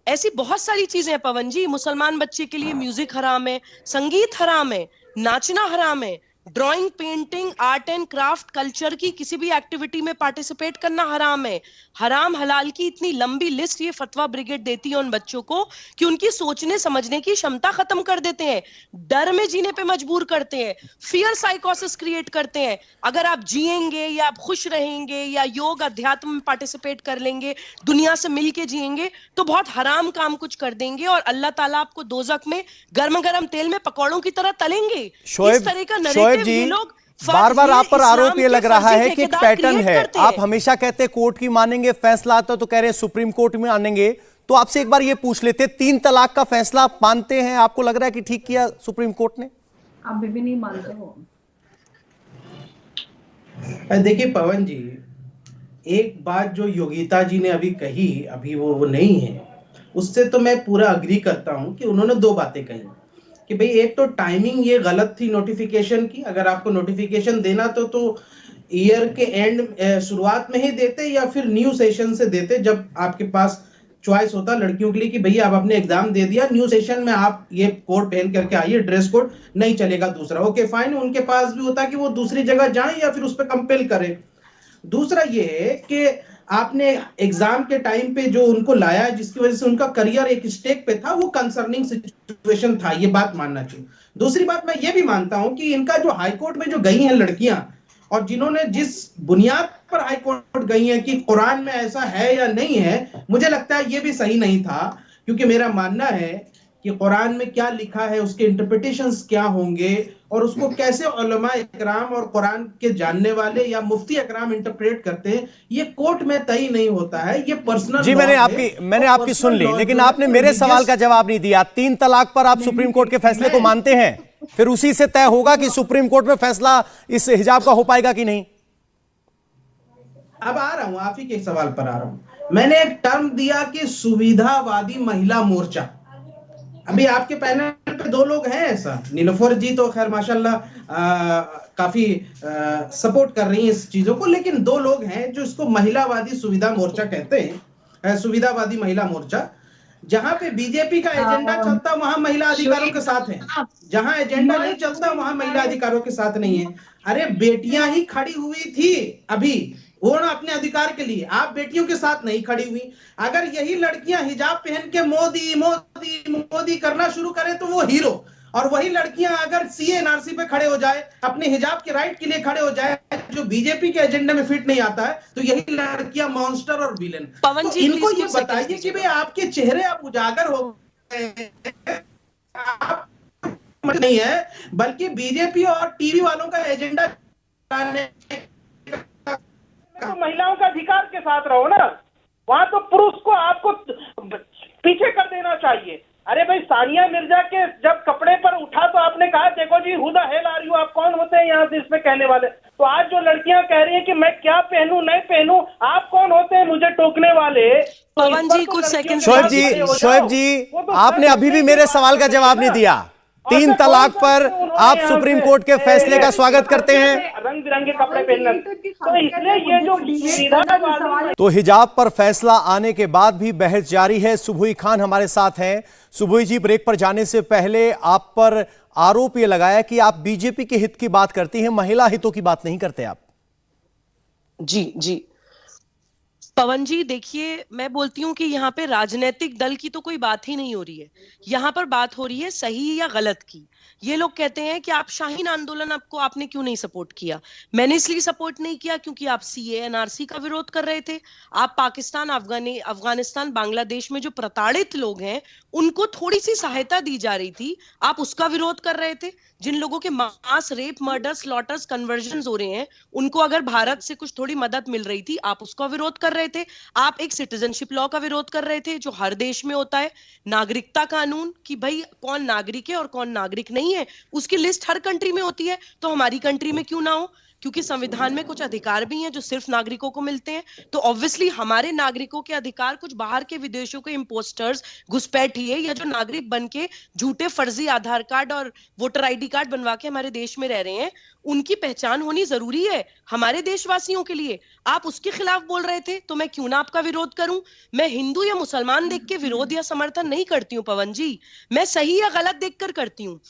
ऐसी बहुत सारी चीजें हैं पवन जी। मुसलमान बच्चे के लिए म्यूजिक हराम है, संगीत हराम है, नाचना हराम है, drawing, painting, art and craft, culture की किसी भी एक्टिविटी में पार्टिसिपेट करना हराम है। हराम हलाल की इतनी लंबी लिस्ट ये फतवा ब्रिगेड देती है उन बच्चों को कि उनकी सोचने समझने की क्षमता खत्म कर देते हैं, डर में जीने पे मजबूर करते हैं, फियर साइकोसिस क्रिएट करते हैं। अगर आप जिएंगे या आप खुश रहेंगे या योग अध्यात्म में पार्टिसिपेट कर लेंगे, दुनिया से मिलके जिएंगे, तो बहुत हराम काम कुछ कर देंगे और अल्लाह ताला आपको दोजख में गर्म गर्म तेल में पकौड़ों की तरह तलेंगे। इस तरह का नरेटिव ये लोग बार बार आप पर आरोप ये लग रहा है कि एक पैटर्न है। आप हमेशा कहते हैं कोर्ट की मानेंगे, फैसला आता तो कह रहे हैं सुप्रीम कोर्ट में आनेंगे। तो आपसे एक बार ये पूछ लेते, 3 तलाक का फैसला आप मानते हैं? आपको लग रहा है कि ठीक किया सुप्रीम कोर्ट ने? आप भी नहीं मानते हो? देखिए पवन जी, एक बात जो योगिता जी ने अभी कही, अभी वो नहीं है, उससे तो मैं पूरा अग्री करता हूं कि उन्होंने 2 बातें कही कि भाई एक तो टाइमिंग ये गलत थी नोटिफिकेशन की। अगर आपको नोटिफिकेशन देना तो ईयर के एंड शुरुआत में ही देते या फिर न्यू सेशन से देते, जब आपके पास चॉइस होता लड़कियों के लिए कि भैया आप अपने एग्जाम दे दिया, न्यू सेशन में आप ये कोड पहन करके आइए, ड्रेस कोड नहीं चलेगा दूसरा। ओके फाइन, उनके पास भी होता कि वो दूसरी जगह जाएं या फिर उस पर कंपेल करें। दूसरा ये है कि आपने एग्जाम के टाइम पे जो उनको लाया जिसकी वजह से उनका करियर एक स्टेक पे था, वो कंसर्निंग सिचुएशन था, ये बात मानना चाहिए। दूसरी बात मैं ये भी मानता हूं कि इनका जो हाईकोर्ट में जो गई हैं लड़कियां और जिन्होंने जिस बुनियाद पर हाईकोर्ट गई हैं कि कुरान में ऐसा है या नहीं है, मुझे लगता है ये भी सही नहीं था। क्योंकि मेरा मानना है कि कुरान में क्या लिखा है, उसके इंटरप्रिटेशंस क्या होंगे और उसको कैसे उलमा इकराम और कुरान के जानने वाले या मुफ्ती इकराम इंटरप्रेट करते हैं, ये कोर्ट में तय नहीं होता है, ये पर्सनल जी मैंने आपकी सुन ली, लेकिन आपने मेरे सवाल का जवाब नहीं दिया। 3 तलाक पर आप सुप्रीम कोर्ट के फैसले को मानते हैं, फिर उसी से तय होगा कि सुप्रीम कोर्ट में फैसला इस हिजाब का हो पाएगा कि नहीं। अब आ रहा हूं, आप ही के सवाल पर आ रहा हूं। मैंने एक टर्म दिया कि सुविधावादी महिला मोर्चा। अभी आपके पैनल पे 2 लोग हैं ऐसा, नीलोफर जी तो खैर माशाल्लाह काफी सपोर्ट कर रही हैं इस चीजों को, लेकिन 2 लोग हैं जो इसको महिलावादी सुविधा मोर्चा कहते हैं, सुविधावादी महिला मोर्चा। जहां पे बीजेपी का एजेंडा चलता वहां महिला अधिकारों के साथ है, जहां एजेंडा नहीं चलता वहां महिला अधिकारों के साथ नहीं है। अरे बेटियां ही खड़ी हुई थी अभी वो ना अपने अधिकार के लिए, आप बेटियों के साथ नहीं खड़ी हुई। अगर यही लड़कियां हिजाब पहन के मोदी मोदी मोदी करना शुरू करें तो वो हीरो, और वही लड़कियां अगर सीए एनआरसी पे खड़े हो जाए, अपने हिजाब के राइट के लिए खड़े हो जाए, जो बीजेपी के एजेंडा में फिट नहीं आता है, तो यही लड़कियां मॉन्स्टर और विलेन। पवन जी, इनको ये बताइए कि भाई आपके चेहरे अब उजागर हो गए, नहीं है बल्कि बीजेपी और टीवी वालों का एजेंडा। तो महिलाओं का अधिकार के साथ रहो ना, वहां तो पुरुष को आपको पीछे कर देना चाहिए। अरे भाई सानिया मिर्जा के जब कपड़े पर उठा तो आपने कहा देखो जी who the hell are you, आप कौन होते हैं यहाँ से इसमें कहने वाले। तो आज जो लड़कियां कह रही हैं कि मैं क्या पहनूं नहीं पहनूं, आप कौन होते हैं मुझे टोकने वाले। पवन जी कुछ सेकंड। शोएब जी आपने अभी भी मेरे सवाल का जवाब नहीं दिया। 3 तलाक पर आप सुप्रीम कोर्ट के फैसले का स्वागत करते हैं, रंग बिरंगे कपड़े पहनना, तो इसलिए ये जो तो हिजाब पर फैसला आने के बाद भी बहस जारी है। सुबुई खान हमारे साथ हैं। सुबुई जी, ब्रेक पर जाने से पहले आप पर आरोप ये लगाया कि आप बीजेपी के हित की बात करती हैं, महिला हितों की बात नहीं करते आप। जी पवन जी देखिए, मैं बोलती हूँ कि यहाँ पे राजनीतिक दल की तो कोई बात ही नहीं हो रही है, यहाँ पर बात हो रही है सही या गलत की। ये लोग कहते हैं कि आप शाहीन आंदोलन आपने क्यों नहीं सपोर्ट किया। मैंने इसलिए सपोर्ट नहीं किया क्योंकि आप सीए एनआरसी का विरोध कर रहे थे। आप पाकिस्तान, अफगानिस्तान, बांग्लादेश में जो प्रताड़ित लोग हैं उनको थोड़ी सी सहायता दी जा रही थी, आप उसका विरोध कर रहे थे। जिन लोगों के मास रेप, मर्डर, स्लॉटर्स, कन्वर्जन्स हो रहे हैं, उनको अगर भारत से कुछ थोड़ी मदद मिल रही थी, आप उसका विरोध कर रहे थे। आप एक सिटीजनशिप लॉ का विरोध कर रहे थे जो हर देश में होता है, नागरिकता कानून कि भाई कौन नागरिक है और कौन नागरिक नहीं है, उसकी लिस्ट हर कंट्री में होती है, तो हमारी कंट्री में क्यों ना हो, क्योंकि संविधान में कुछ अधिकार भी हैं जो सिर्फ नागरिकों को मिलते हैं। तो ऑब्वियसली हमारे नागरिकों के अधिकार कुछ बाहर के विदेशों के इंपोस्टर्स, घुसपैठिए या जो नागरिक बनके झूठे फर्जी आधार कार्ड और वोटर आईडी कार्ड बनवा के हमारे देश में रह रहे हैं, उनकी पहचान होनी जरूरी है हमारे देशवासियों के लिए। आप उसके खिलाफ बोल रहे थे तो मैं क्यों ना आपका विरोध करूं। मैं हिंदू या मुसलमान देख के विरोध या समर्थन नहीं करती हूँ पवन जी, मैं सही या गलत देखकर करती हूँ।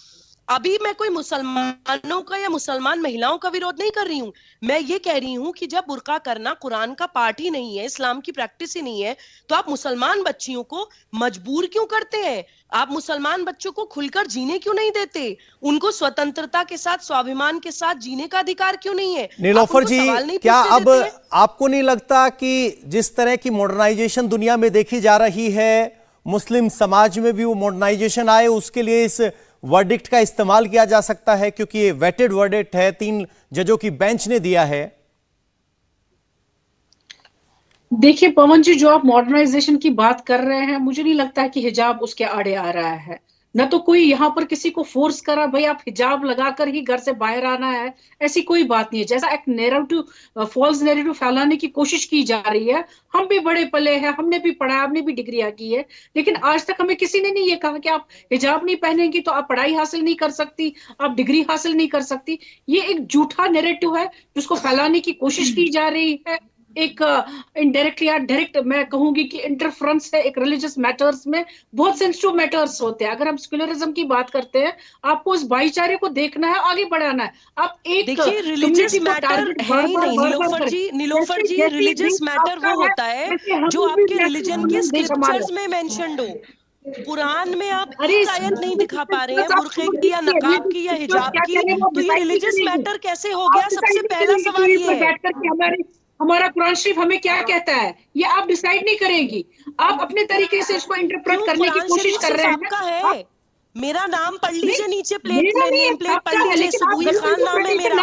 अभी मैं कोई मुसलमानों का या मुसलमान महिलाओं का विरोध नहीं कर रही हूं। मैं ये कह रही हूं कि जब बुर्का करना कुरान का पाठ ही नहीं है, इस्लाम की प्रैक्टिस ही नहीं है, तो आप मुसलमान बच्चियों को मजबूर क्यों करते हैं। आप मुसलमान बच्चों को खुलकर जीने क्यों नहीं देते, उनको स्वतंत्रता के साथ, स्वाभिमान के साथ जीने का अधिकार क्यों नहीं है। नीलोफर जी, क्या अब आपको नहीं लगता कि जिस तरह की मॉडर्नाइजेशन दुनिया में देखी जा रही है, मुस्लिम समाज में भी वो मॉडर्नाइजेशन आए, उसके लिए इस वर्डिक्ट का इस्तेमाल किया जा सकता है, क्योंकि ये वेटेड वर्डिक्ट है, 3 जजों की बेंच ने दिया है। देखिए पवन जी, जो आप मॉडर्नाइजेशन की बात कर रहे हैं, मुझे नहीं लगता है कि हिजाब उसके आड़े आ रहा है। न तो कोई यहाँ पर किसी को फोर्स करा भाई आप हिजाब लगाकर ही घर से बाहर आना है, ऐसी कोई बात नहीं है। जैसा एक नैरेटिव, फॉल्स नैरेटिव फैलाने की कोशिश की जा रही है। हम भी बड़े पले हैं, हमने भी पढ़ा, हमने भी डिग्रियां की है, लेकिन आज तक हमें किसी ने नहीं ये कहा कि आप हिजाब नहीं पहनेंगी तो आप पढ़ाई हासिल नहीं कर सकती, आप डिग्री हासिल नहीं कर सकती। ये एक झूठा नैरेटिव है जिसको फैलाने की कोशिश की जा रही है। एक इनडायरेक्ट या डायरेक्ट मैं कहूंगी कि इंटरफ्रेंस है एक रिलीजियस मैटर्स में। बहुत सेंसिटिव मैटर्स होते हैं। अगर हम सेक्युलरिज्म की बात करते हैं, आपको उस भाईचारे को देखना है, आगे बढ़ाना है। आप एक देखिए रिलीजियस मैटर है ही नहीं नीलोफर जी, रिलीजियस मैटर वो होता है जो आपके रिलीजन के स्क्रिप्चर्स में मेंशन्ड हो। कुरान में आप एक आयत नहीं दिखा पा रहे हैं बुर्के की या नकाब की या हिजाब की, तो ये रिलीजियस मैटर कैसे हो गया। सबसे पहला सवाल ये है हमारा कुरान शरीफ हमें क्या कहता है, ये आप डिसाइड नहीं करेंगी। आप अपने तरीके से इसको इंटरप्रेट करने की कोशिश कर रहे हैं। मेरा नाम पढ़ लीजिए, नीचे प्लेट नेम प्लेट पढ़ लीजिए, सुबुई खान नाम है मेरा।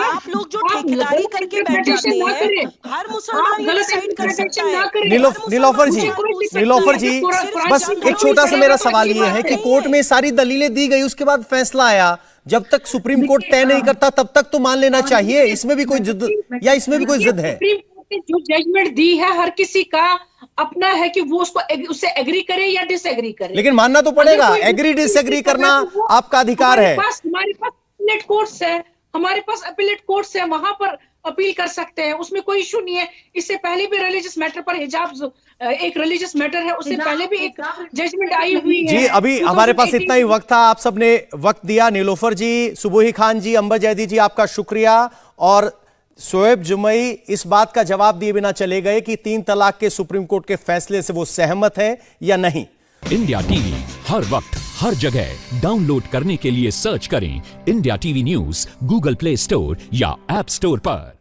आप लोग जो ठेकेदारी करके बैठ जाते हैं, हर मुसलमान ये डिसाइड कर सकता है। नीलोफर जी, बस एक छोटा सा मेरा सवाल ये है कि कोर्ट में सारी दलीलें दी गई, उसके बाद फैसला आया, जब तक सुप्रीम कोर्ट तय नहीं करता तब तक तो मान लेना चाहिए। इसमें भी कोई जिद या इसमें भी कोई जिद है? सुप्रीम कोर्ट ने जो जजमेंट दी है, हर किसी का अपना है कि वो उससे एग्री करे या डिसएग्री करे, लेकिन मानना तो पड़ेगा। एग्री डिसएग्री करना आपका अधिकार है। हमारे पास अपीलेट कोर्ट्स है, हमारे पास अपीलेट कोर्ट्स है, वहां पर अपील कर सकते हैं, उसमें कोई इशू नहीं है। इससे पहले भी रिलीजियस मैटर पर हिजाब एक रिलीजियस मैटर है, उससे पहले भी एक जजमेंट आई हुई है। जी, अभी हमारे पास इतना ही वक्त था, आप सबने वक्त दिया। नीलोफर जी, सुबुही खान जी, अंबर जैदी जी, आपका शुक्रिया। और शोएब जुमई इस बात का जवाब दिए बिना चले गए कि 3 तलाक के सुप्रीम कोर्ट के फैसले से वो सहमत है या नहीं। इंडिया टीवी हर वक्त हर जगह डाउनलोड करने के लिए सर्च करें India TV news Google play store या ऐप स्टोर पर।